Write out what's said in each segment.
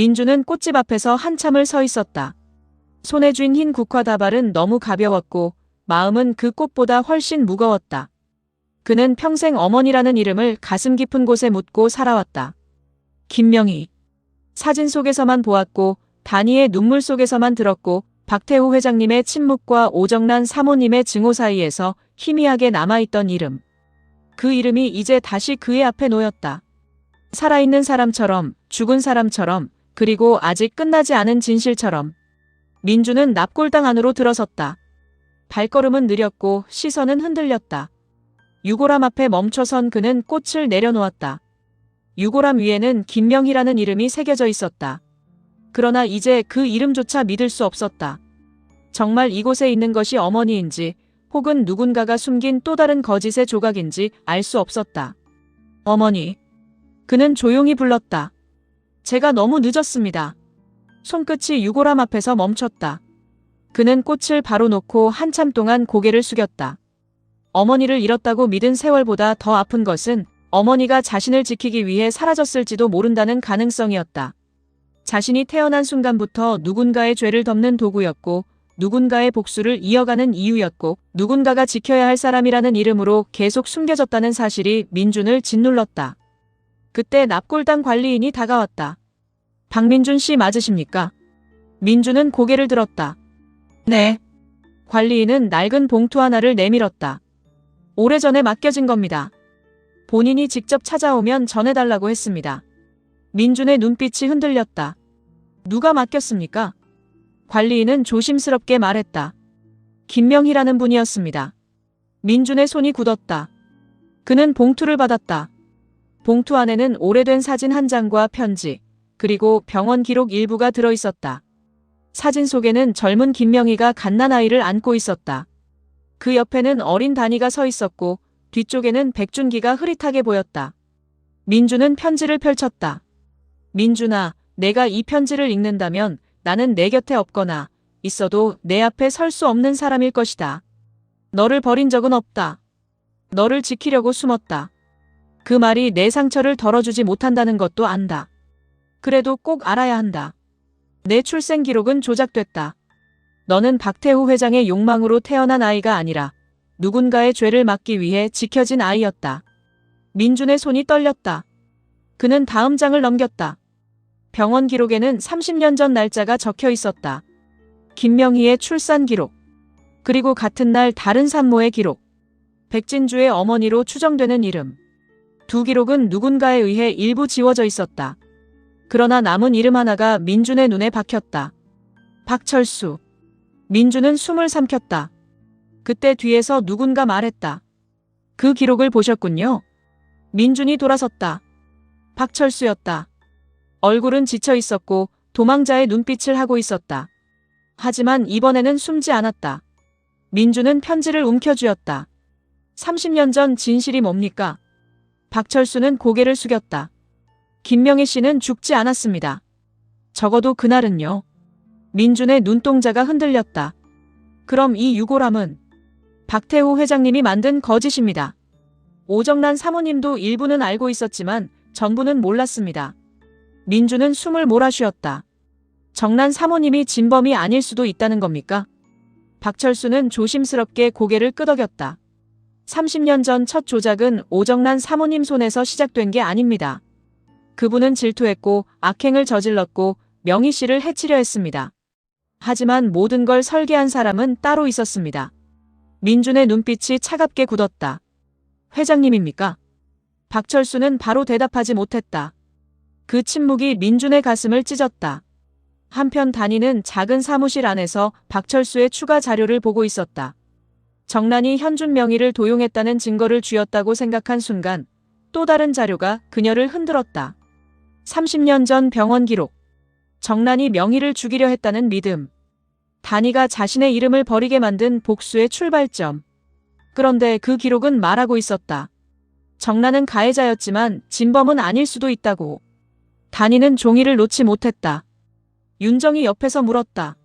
민주는 꽃집 앞에서 한참을 서 있었다. 손에 쥔 흰 국화다발은 너무 가벼웠고 마음은 그 꽃보다 훨씬 무거웠다. 그는 평생 어머니라는 이름을 가슴 깊은 곳에 묻고 살아왔다. 김명희. 사진 속에서만 보았고 단희의 눈물 속에서만 들었고 박태후 회장님의 침묵과 오정란 사모님의 증오 사이에서 희미하게 남아있던 이름. 그 이름이 이제 다시 그의 앞에 놓였다. 살아있는 사람처럼, 죽은 사람처럼, 그리고 아직 끝나지 않은 진실처럼. 민주는 납골당 안으로 들어섰다. 발걸음은 느렸고 시선은 흔들렸다. 유골함 앞에 멈춰선 그는 꽃을 내려놓았다. 유골함 위에는 김명희라는 이름이 새겨져 있었다. 그러나 이제 그 이름조차 믿을 수 없었다. 정말 이곳에 있는 것이 어머니인지 혹은 누군가가 숨긴 또 다른 거짓의 조각인지 알 수 없었다. 어머니. 그는 조용히 불렀다. 제가 너무 늦었습니다. 손끝이 유골함 앞에서 멈췄다. 그는 꽃을 바로 놓고 한참 동안 고개를 숙였다. 어머니를 잃었다고 믿은 세월보다 더 아픈 것은 어머니가 자신을 지키기 위해 사라졌을지도 모른다는 가능성이었다. 자신이 태어난 순간부터 누군가의 죄를 덮는 도구였고 누군가의 복수를 이어가는 이유였고 누군가가 지켜야 할 사람이라는 이름으로 계속 숨겨졌다는 사실이 민준을 짓눌렀다. 그때 납골당 관리인이 다가왔다. 박민준 씨 맞으십니까? 민준은 고개를 들었다. 네. 관리인은 낡은 봉투 하나를 내밀었다. 오래전에 맡겨진 겁니다. 본인이 직접 찾아오면 전해달라고 했습니다. 민준의 눈빛이 흔들렸다. 누가 맡겼습니까? 관리인은 조심스럽게 말했다. 김명희라는 분이었습니다. 민준의 손이 굳었다. 그는 봉투를 받았다. 봉투 안에는 오래된 사진 한 장과 편지, 그리고 병원 기록 일부가 들어있었다. 사진 속에는 젊은 김명희가 갓난아이를 안고 있었다. 그 옆에는 어린 단희가 서 있었고 뒤쪽에는 백준기가 흐릿하게 보였다. 민준은 편지를 펼쳤다. 민준아, 내가 이 편지를 읽는다면 나는 내 곁에 없거나 있어도 내 앞에 설 수 없는 사람일 것이다. 너를 버린 적은 없다. 너를 지키려고 숨었다. 그 말이 내 상처를 덜어주지 못한다는 것도 안다. 그래도 꼭 알아야 한다. 내 출생 기록은 조작됐다. 너는 박태후 회장의 욕망으로 태어난 아이가 아니라 누군가의 죄를 막기 위해 지켜진 아이였다. 민준의 손이 떨렸다. 그는 다음 장을 넘겼다. 병원 기록에는 30년 전 날짜가 적혀 있었다. 김명희의 출산 기록. 그리고 같은 날 다른 산모의 기록. 백진주의 어머니로 추정되는 이름. 두 기록은 누군가에 의해 일부 지워져 있었다. 그러나 남은 이름 하나가 민준의 눈에 박혔다. 박철수. 민준은 숨을 삼켰다. 그때 뒤에서 누군가 말했다. 그 기록을 보셨군요. 민준이 돌아섰다. 박철수였다. 얼굴은 지쳐 있었고 도망자의 눈빛을 하고 있었다. 하지만 이번에는 숨지 않았다. 민준은 편지를 움켜쥐었다. 30년 전 진실이 뭡니까? 박철수는 고개를 숙였다. 김명희 씨는 죽지 않았습니다. 적어도 그날은요. 민준의 눈동자가 흔들렸다. 그럼 이 유골함은 박태후 회장님이 만든 거짓입니다. 오정란 사모님도 일부는 알고 있었지만 전부는 몰랐습니다. 민준은 숨을 몰아쉬었다. 정란 사모님이 진범이 아닐 수도 있다는 겁니까? 박철수는 조심스럽게 고개를 끄덕였다. 30년 전 첫 조작은 오정란 사모님 손에서 시작된 게 아닙니다. 그분은 질투했고 악행을 저질렀고 명희 씨를 해치려 했습니다. 하지만 모든 걸 설계한 사람은 따로 있었습니다. 민준의 눈빛이 차갑게 굳었다. 회장님입니까? 박철수는 바로 대답하지 못했다. 그 침묵이 민준의 가슴을 찢었다. 한편 단희는 작은 사무실 안에서 박철수의 추가 자료를 보고 있었다. 정란이 현준 명의를 도용했다는 증거를 쥐었다고 생각한 순간 또 다른 자료가 그녀를 흔들었다. 30년 전 병원 기록. 정란이 명의를 죽이려 했다는 믿음. 단희가 자신의 이름을 버리게 만든 복수의 출발점. 그런데 그 기록은 말하고 있었다. 정란은 가해자였지만 진범은 아닐 수도 있다고. 단희는 종이를 놓지 못했다. 윤정이 옆에서 물었다.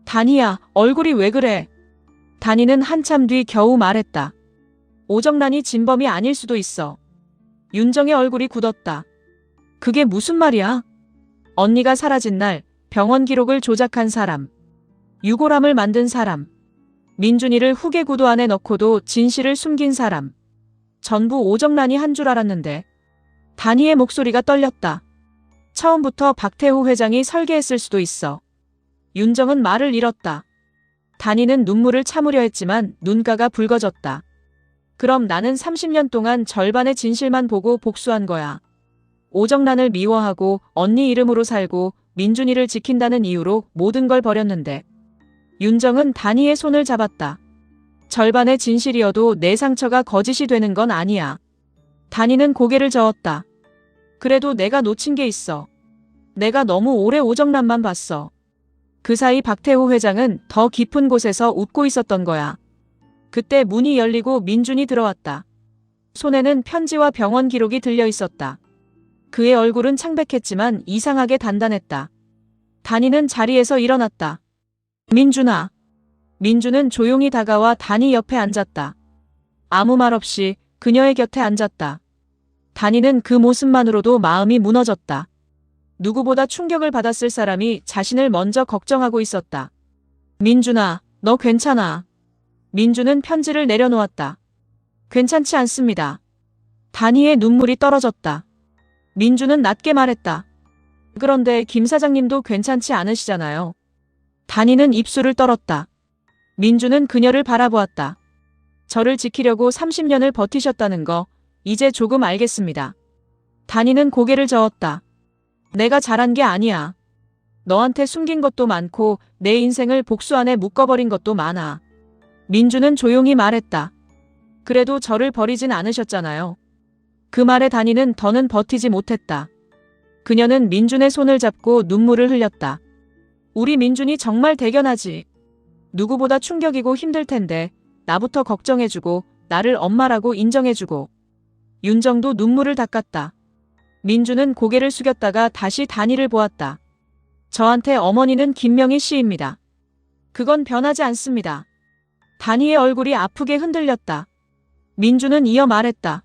단희야, 얼굴이 왜 그래? 단희는 한참 뒤 겨우 말했다. 오정란이 진범이 아닐 수도 있어. 윤정의 얼굴이 굳었다. 그게 무슨 말이야? 언니가 사라진 날 병원 기록을 조작한 사람, 유골함을 만든 사람, 민준이를 후계 구도 안에 넣고도 진실을 숨긴 사람. 전부 오정란이 한 줄 알았는데 단희의 목소리가 떨렸다. 처음부터 박태호 회장이 설계했을 수도 있어. 윤정은 말을 잃었다. 단희는 눈물을 참으려 했지만 눈가가 붉어졌다. 그럼 나는 30년 동안 절반의 진실만 보고 복수한 거야. 오정란을 미워하고 언니 이름으로 살고 민준이를 지킨다는 이유로 모든 걸 버렸는데. 윤정은 단희의 손을 잡았다. 절반의 진실이어도 내 상처가 거짓이 되는 건 아니야. 단희는 고개를 저었다. 그래도 내가 놓친 게 있어. 내가 너무 오래 오정란만 봤어. 그 사이 박태호 회장은 더 깊은 곳에서 웃고 있었던 거야. 그때 문이 열리고 민준이 들어왔다. 손에는 편지와 병원 기록이 들려 있었다. 그의 얼굴은 창백했지만 이상하게 단단했다. 단희는 자리에서 일어났다. 민준아. 민준은 조용히 다가와 단희 옆에 앉았다. 아무 말 없이 그녀의 곁에 앉았다. 단희는 그 모습만으로도 마음이 무너졌다. 누구보다 충격을 받았을 사람이 자신을 먼저 걱정하고 있었다. 민준아, 너 괜찮아. 민준은 편지를 내려놓았다. 괜찮지 않습니다. 단희의 눈물이 떨어졌다. 민준은 낮게 말했다. 그런데 김 사장님도 괜찮지 않으시잖아요. 단희는 입술을 떨었다. 민준은 그녀를 바라보았다. 저를 지키려고 30년을 버티셨다는 거 이제 조금 알겠습니다. 단희는 고개를 저었다. 내가 잘한 게 아니야. 너한테 숨긴 것도 많고 내 인생을 복수 안에 묶어버린 것도 많아. 민준은 조용히 말했다. 그래도 저를 버리진 않으셨잖아요. 그 말에 단희는 더는 버티지 못했다. 그녀는 민준의 손을 잡고 눈물을 흘렸다. 우리 민준이 정말 대견하지. 누구보다 충격이고 힘들 텐데 나부터 걱정해주고 나를 엄마라고 인정해주고. 윤정도 눈물을 닦았다. 민준은 고개를 숙였다가 다시 단희를 보았다. 저한테 어머니는 김명희 씨입니다. 그건 변하지 않습니다. 단희의 얼굴이 아프게 흔들렸다. 민준은 이어 말했다.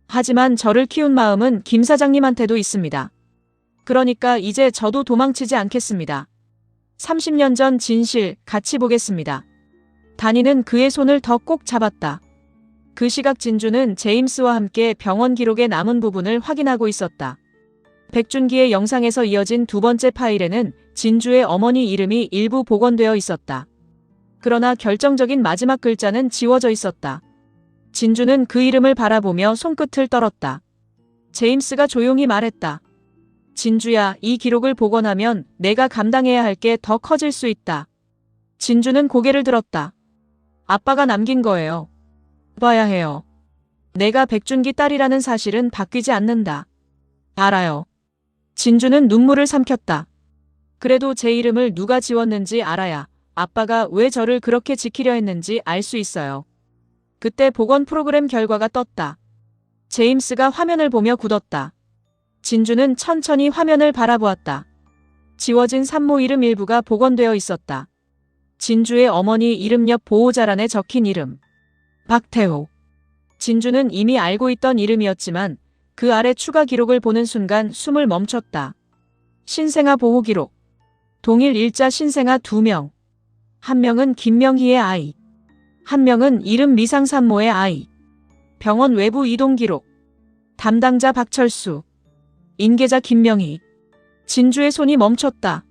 하지만 저를 키운 마음은 김 사장님한테도 있습니다. 그러니까 이제 저도 도망치지 않겠습니다. 30년 전 진실 같이 보겠습니다. 단희는 그의 손을 더 꼭 잡았다. 그 시각 진주는 제임스와 함께 병원 기록의 남은 부분을 확인하고 있었다. 백준기의 영상에서 이어진 두 번째 파일에는 진주의 어머니 이름이 일부 복원되어 있었다. 그러나 결정적인 마지막 글자는 지워져 있었다. 진주는 그 이름을 바라보며 손끝을 떨었다. 제임스가 조용히 말했다. 진주야, 이 기록을 복원하면 내가 감당해야 할 게 더 커질 수 있다. 진주는 고개를 들었다. 아빠가 남긴 거예요. 봐야 해요. 내가 백준기 딸이라는 사실은 바뀌지 않는다. 알아요. 진주는 눈물을 삼켰다. 그래도 제 이름을 누가 지웠는지 알아야 아빠가 왜 저를 그렇게 지키려 했는지 알 수 있어요. 그때 복원 프로그램 결과가 떴다. 제임스가 화면을 보며 굳었다. 진주는 천천히 화면을 바라보았다. 지워진 산모 이름 일부가 복원되어 있었다. 진주의 어머니 이름 옆 보호자란에 적힌 이름. 박태호. 진주는 이미 알고 있던 이름이었지만 그 아래 추가 기록을 보는 순간 숨을 멈췄다. 신생아 보호 기록. 동일 일자 신생아 2명. 한 명은 김명희의 아이. 한 명은 이름 미상 산모의 아이. 병원 외부 이동 기록. 담당자 박철수. 인계자 김명희. 진주의 손이 멈췄다.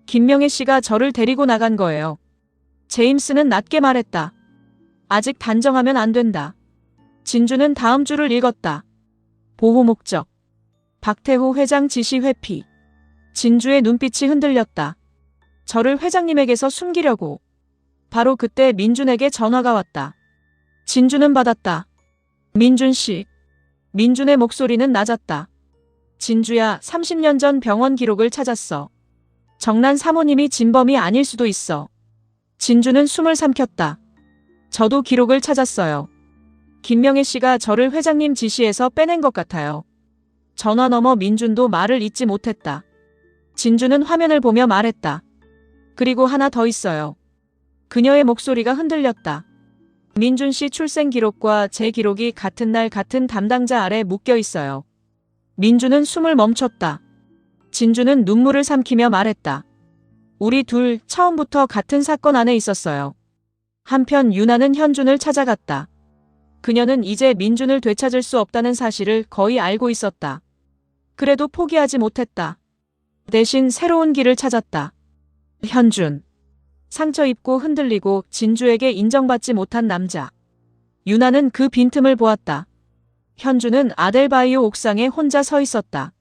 김명희 씨가 저를 데리고 나간 거예요. 제임스는 낮게 말했다. 아직 단정하면 안 된다. 진주는 다음 줄을 읽었다. 보호 목적. 박태호 회장 지시 회피. 진주의 눈빛이 흔들렸다. 저를 회장님에게서 숨기려고. 바로 그때 민준에게 전화가 왔다. 진주는 받았다. 민준 씨. 민준의 목소리는 낮았다. 진주야, 30년 전 병원 기록을 찾았어. 정난 사모님이 진범이 아닐 수도 있어. 진주는 숨을 삼켰다. 저도 기록을 찾았어요. 김명희 씨가 저를 회장님 지시에서 빼낸 것 같아요. 전화 너머 민준도 말을 잇지 못했다. 진주는 화면을 보며 말했다. 그리고 하나 더 있어요. 그녀의 목소리가 흔들렸다. 민준 씨 출생 기록과 제 기록이 같은 날 같은 담당자 아래 묶여 있어요. 민주는 숨을 멈췄다. 진주는 눈물을 삼키며 말했다. 우리 둘 처음부터 같은 사건 안에 있었어요. 한편 유나는 현준을 찾아갔다. 그녀는 이제 민준을 되찾을 수 없다는 사실을 거의 알고 있었다. 그래도 포기하지 못했다. 대신 새로운 길을 찾았다. 현준. 상처 입고 흔들리고 진주에게 인정받지 못한 남자. 유나는 그 빈틈을 보았다. 현준은 아델바이오 옥상에 혼자 서 있었다.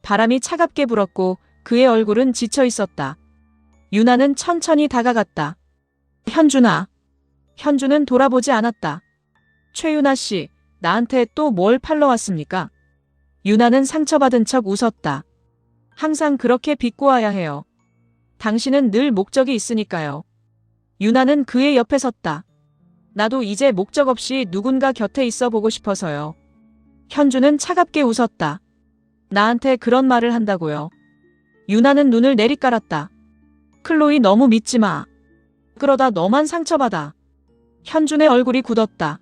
바람이 차갑게 불었고 그의 얼굴은 지쳐 있었다. 유나는 천천히 다가갔다. 현준아. 현준은 돌아보지 않았다. 최유나 씨, 나한테 또 뭘 팔러 왔습니까? 유나는 상처받은 척 웃었다. 항상 그렇게 비꼬아야 해요. 당신은 늘 목적이 있으니까요. 유나는 그의 옆에 섰다. 나도 이제 목적 없이 누군가 곁에 있어 보고 싶어서요. 현준은 차갑게 웃었다. 나한테 그런 말을 한다고요. 유나는 눈을 내리깔았다. 클로이 너무 믿지 마. 그러다 너만 상처받아. 현준의 얼굴이 굳었다.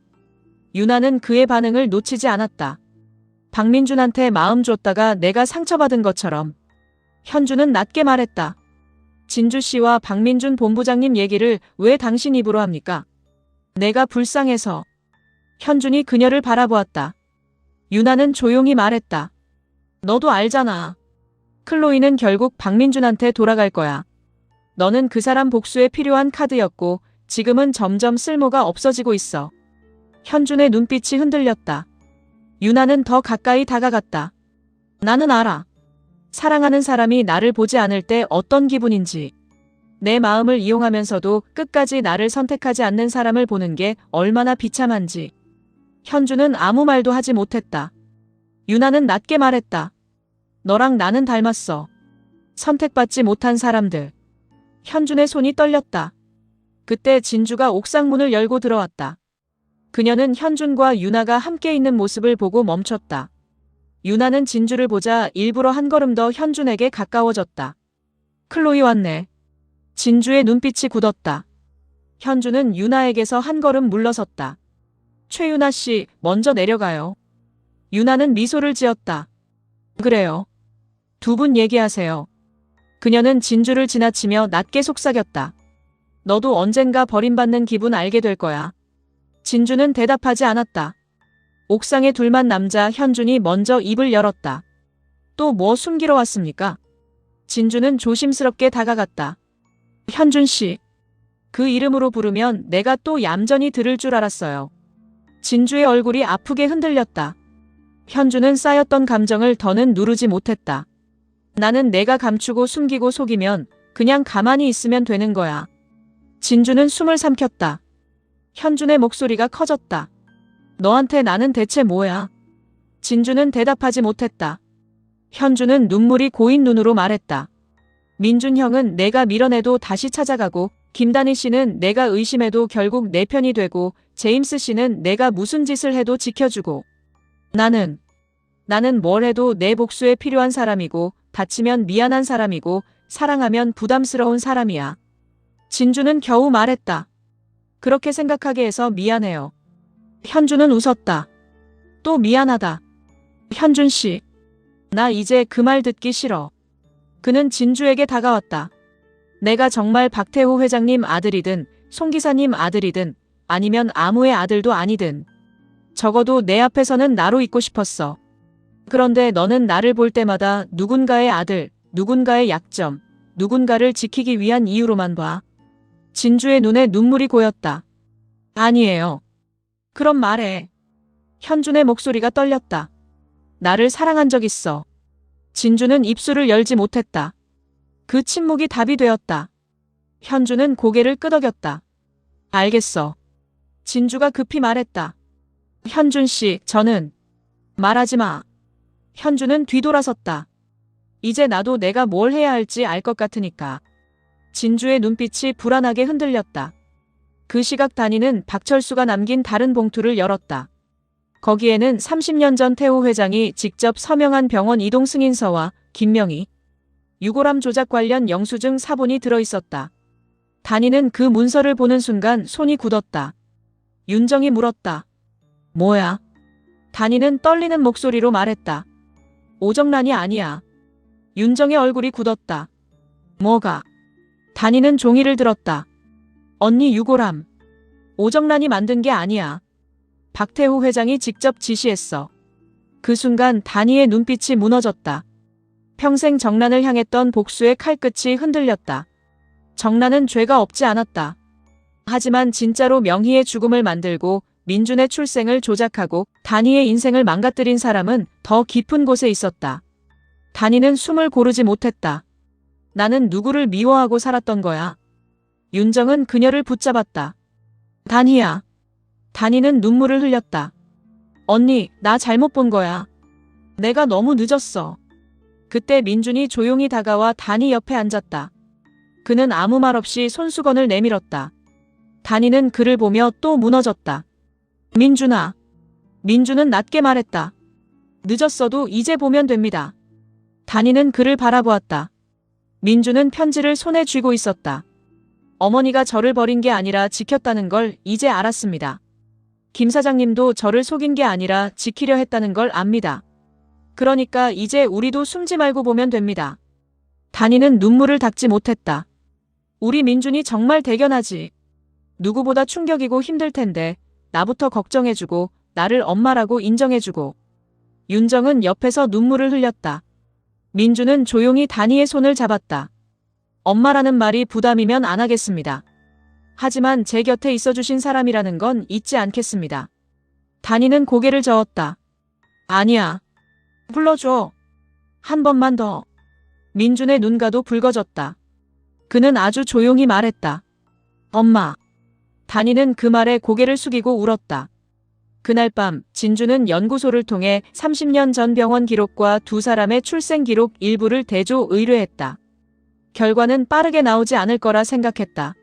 유나는 그의 반응을 놓치지 않았다. 박민준한테 마음 줬다가 내가 상처받은 것처럼. 현준은 낮게 말했다. 진주 씨와 박민준 본부장님 얘기를 왜 당신 입으로 합니까? 내가 불쌍해서. 현준이 그녀를 바라보았다. 유나는 조용히 말했다. 너도 알잖아. 클로이는 결국 박민준한테 돌아갈 거야. 너는 그 사람 복수에 필요한 카드였고 지금은 점점 쓸모가 없어지고 있어. 현준의 눈빛이 흔들렸다. 유나는 더 가까이 다가갔다. 나는 알아. 사랑하는 사람이 나를 보지 않을 때 어떤 기분인지. 내 마음을 이용하면서도 끝까지 나를 선택하지 않는 사람을 보는 게 얼마나 비참한지. 현준은 아무 말도 하지 못했다. 유나는 낮게 말했다. 너랑 나는 닮았어. 선택받지 못한 사람들. 현준의 손이 떨렸다. 그때 진주가 옥상 문을 열고 들어왔다. 그녀는 현준과 유나가 함께 있는 모습을 보고 멈췄다. 유나는 진주를 보자 일부러 한 걸음 더 현준에게 가까워졌다. 클로이 왔네. 진주의 눈빛이 굳었다. 현준은 유나에게서 한 걸음 물러섰다. 최유나 씨, 먼저 내려가요. 유나는 미소를 지었다. 그래요. 두 분 얘기하세요. 그녀는 진주를 지나치며 낮게 속삭였다. 너도 언젠가 버림받는 기분 알게 될 거야. 진주는 대답하지 않았다. 옥상에 둘만 남자 현준이 먼저 입을 열었다. 또 뭐 숨기러 왔습니까? 진주는 조심스럽게 다가갔다. 현준 씨. 그 이름으로 부르면 내가 또 얌전히 들을 줄 알았어요. 진주의 얼굴이 아프게 흔들렸다. 현준은 쌓였던 감정을 더는 누르지 못했다. 나는 내가 감추고 숨기고 속이면 그냥 가만히 있으면 되는 거야. 진주는 숨을 삼켰다. 현준의 목소리가 커졌다. 너한테 나는 대체 뭐야? 진주는 대답하지 못했다. 현준은 눈물이 고인 눈으로 말했다. 민준 형은 내가 밀어내도 다시 찾아가고, 김다니 씨는 내가 의심해도 결국 내 편이 되고, 제임스 씨는 내가 무슨 짓을 해도 지켜주고. 나는 뭘 해도 내 복수에 필요한 사람이고, 다치면 미안한 사람이고, 사랑하면 부담스러운 사람이야. 진주는 겨우 말했다. 그렇게 생각하게 해서 미안해요. 현준은 웃었다. 또 미안하다. 현준 씨. 나 이제 그 말 듣기 싫어. 그는 진주에게 다가왔다. 내가 정말 박태호 회장님 아들이든 송 기사님 아들이든 아니면 아무의 아들도 아니든 적어도 내 앞에서는 나로 있고 싶었어. 그런데 너는 나를 볼 때마다 누군가의 아들, 누군가의 약점, 누군가를 지키기 위한 이유로만 봐. 진주의 눈에 눈물이 고였다. 아니에요. 그럼 말해. 현준의 목소리가 떨렸다. 나를 사랑한 적 있어. 진주는 입술을 열지 못했다. 그 침묵이 답이 되었다. 현준은 고개를 끄덕였다. 알겠어. 진주가 급히 말했다. 현준 씨, 저는. 말하지 마. 현준은 뒤돌아섰다. 이제 나도 내가 뭘 해야 할지 알 것 같으니까. 진주의 눈빛이 불안하게 흔들렸다. 그 시각 단위는 박철수가 남긴 다른 봉투를 열었다. 거기에는 30년 전 태호 회장이 직접 서명한 병원 이동 승인서와 김명희, 유골암 조작 관련 영수증 사본이 들어있었다. 단위는 그 문서를 보는 순간 손이 굳었다. 윤정이 물었다. 뭐야? 단위는 떨리는 목소리로 말했다. 오정란이 아니야. 윤정의 얼굴이 굳었다. 뭐가? 단이는 종이를 들었다. 언니 유골함. 오정란이 만든 게 아니야. 박태후 회장이 직접 지시했어. 그 순간 단이의 눈빛이 무너졌다. 평생 정란을 향했던 복수의 칼끝이 흔들렸다. 정란은 죄가 없지 않았다. 하지만 진짜로 명희의 죽음을 만들고 민준의 출생을 조작하고 단이의 인생을 망가뜨린 사람은 더 깊은 곳에 있었다. 단이는 숨을 고르지 못했다. 나는 누구를 미워하고 살았던 거야. 윤정은 그녀를 붙잡았다. 단이야. 단이는 눈물을 흘렸다. 언니, 나 잘못 본 거야. 내가 너무 늦었어. 그때 민준이 조용히 다가와 단이 옆에 앉았다. 그는 아무 말 없이 손수건을 내밀었다. 단이는 그를 보며 또 무너졌다. 민준아. 민준은 낮게 말했다. 늦었어도 이제 보면 됩니다. 단이는 그를 바라보았다. 민준은 편지를 손에 쥐고 있었다. 어머니가 저를 버린 게 아니라 지켰다는 걸 이제 알았습니다. 김 사장님도 저를 속인 게 아니라 지키려 했다는 걸 압니다. 그러니까 이제 우리도 숨지 말고 보면 됩니다. 단이는 눈물을 닦지 못했다. 우리 민준이 정말 대견하지. 누구보다 충격이고 힘들 텐데 나부터 걱정해주고 나를 엄마라고 인정해주고. 윤정은 옆에서 눈물을 흘렸다. 민준은 조용히 단이의 손을 잡았다. 엄마라는 말이 부담이면 안 하겠습니다. 하지만 제 곁에 있어주신 사람이라는 건 잊지 않겠습니다. 단이는 고개를 저었다. 아니야. 불러줘. 한 번만 더. 민준의 눈가도 붉어졌다. 그는 아주 조용히 말했다. 엄마. 단이는 그 말에 고개를 숙이고 울었다. 그날 밤 진주는 연구소를 통해 30년 전 병원 기록과 두 사람의 출생 기록 일부를 대조 의뢰했다. 결과는 빠르게 나오지 않을 거라 생각했다.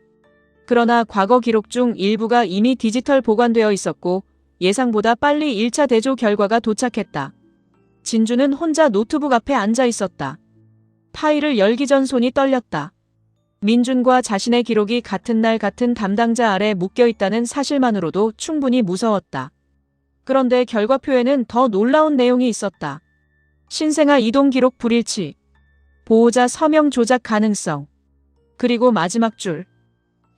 그러나 과거 기록 중 일부가 이미 디지털 보관되어 있었고 예상보다 빨리 1차 대조 결과가 도착했다. 진주는 혼자 노트북 앞에 앉아 있었다. 파일을 열기 전 손이 떨렸다. 민준과 자신의 기록이 같은 날 같은 담당자 아래 묶여 있다는 사실만으로도 충분히 무서웠다. 그런데 결과표에는 더 놀라운 내용이 있었다. 신생아 이동 기록 불일치, 보호자 서명 조작 가능성, 그리고 마지막 줄.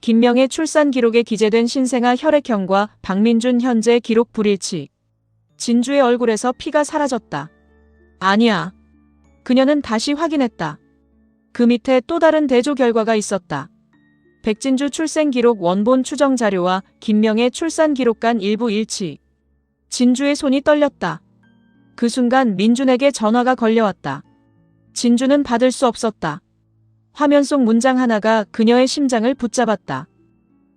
김명의 출산 기록에 기재된 신생아 혈액형과 박민준 현재 기록 불일치. 진주의 얼굴에서 피가 사라졌다. 아니야. 그녀는 다시 확인했다. 그 밑에 또 다른 대조 결과가 있었다. 백진주 출생 기록 원본 추정 자료와 김명의 출산 기록 간 일부 일치. 진주의 손이 떨렸다. 그 순간 민준에게 전화가 걸려왔다. 진주는 받을 수 없었다. 화면 속 문장 하나가 그녀의 심장을 붙잡았다.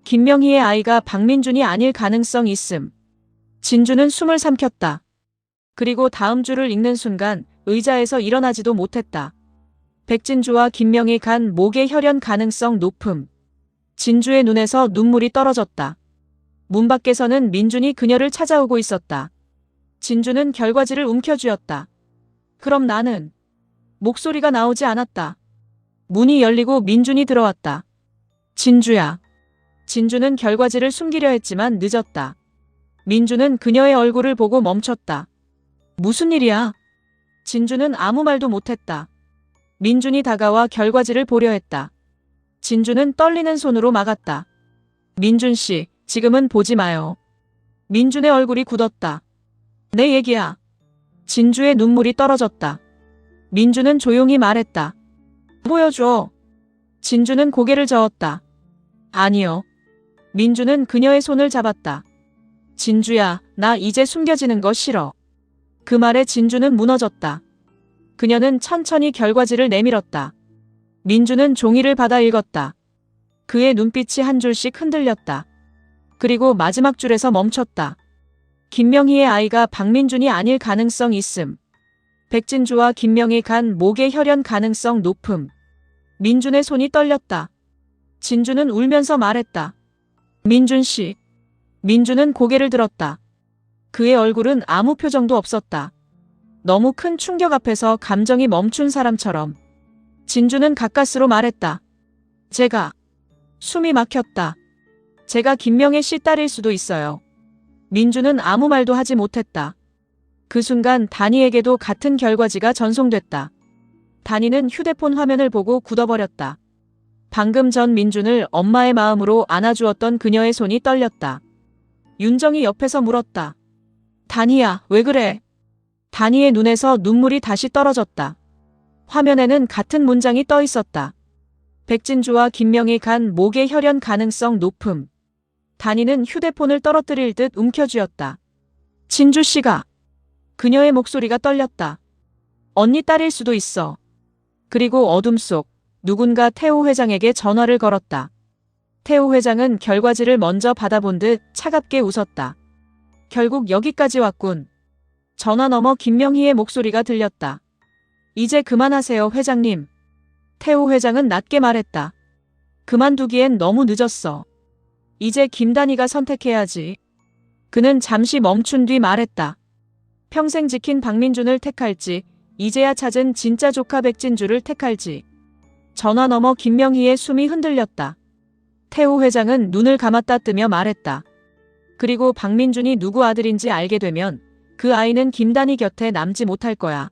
김명희의 아이가 박민준이 아닐 가능성 있음. 진주는 숨을 삼켰다. 그리고 다음 줄을 읽는 순간 의자에서 일어나지도 못했다. 백진주와 김명희 간 목의 혈연 가능성 높음. 진주의 눈에서 눈물이 떨어졌다. 문 밖에서는 민준이 그녀를 찾아오고 있었다. 진주는 결과지를 움켜쥐었다. 그럼 나는? 목소리가 나오지 않았다. 문이 열리고 민준이 들어왔다. 진주야. 진주는 결과지를 숨기려 했지만 늦었다. 민준은 그녀의 얼굴을 보고 멈췄다. 무슨 일이야? 진주는 아무 말도 못했다. 민준이 다가와 결과지를 보려 했다. 진주는 떨리는 손으로 막았다. 민준 씨, 지금은 보지 마요. 민준의 얼굴이 굳었다. 내 얘기야. 진주의 눈물이 떨어졌다. 민준은 조용히 말했다. 보여줘. 진주는 고개를 저었다. 아니요. 민준은 그녀의 손을 잡았다. 진주야, 나 이제 숨겨지는 거 싫어. 그 말에 진주는 무너졌다. 그녀는 천천히 결과지를 내밀었다. 민준은 종이를 받아 읽었다. 그의 눈빛이 한 줄씩 흔들렸다. 그리고 마지막 줄에서 멈췄다. 김명희의 아이가 박민준이 아닐 가능성 있음. 백진주와 김명희 간 목의 혈연 가능성 높음. 민준의 손이 떨렸다. 진주는 울면서 말했다. 민준 씨. 민준은 고개를 들었다. 그의 얼굴은 아무 표정도 없었다. 너무 큰 충격 앞에서 감정이 멈춘 사람처럼. 진주는 가까스로 말했다. 제가. 숨이 막혔다. 제가 김명혜 씨 딸일 수도 있어요. 민주는 아무 말도 하지 못했다. 그 순간 단이에게도 같은 결과지가 전송됐다. 단이는 휴대폰 화면을 보고 굳어버렸다. 방금 전 민준을 엄마의 마음으로 안아주었던 그녀의 손이 떨렸다. 윤정이 옆에서 물었다. 단이야, 왜 그래? 단이의 눈에서 눈물이 다시 떨어졌다. 화면에는 같은 문장이 떠 있었다. 백진주와 김명희 간 목의 혈연 가능성 높음. 단이는 휴대폰을 떨어뜨릴 듯 움켜쥐었다. 진주 씨가. 그녀의 목소리가 떨렸다. 언니 딸일 수도 있어. 그리고 어둠 속 누군가 태호 회장에게 전화를 걸었다. 태호 회장은 결과지를 먼저 받아본 듯 차갑게 웃었다. 결국 여기까지 왔군. 전화 너머 김명희의 목소리가 들렸다. 이제 그만하세요, 회장님. 태호 회장은 낮게 말했다. 그만두기엔 너무 늦었어. 이제 김단희가 선택해야지. 그는 잠시 멈춘 뒤 말했다. 평생 지킨 박민준을 택할지, 이제야 찾은 진짜 조카 백진주를 택할지. 전화 너머 김명희의 숨이 흔들렸다. 태호 회장은 눈을 감았다 뜨며 말했다. 그리고 박민준이 누구 아들인지 알게 되면 그 아이는 김단희 곁에 남지 못할 거야.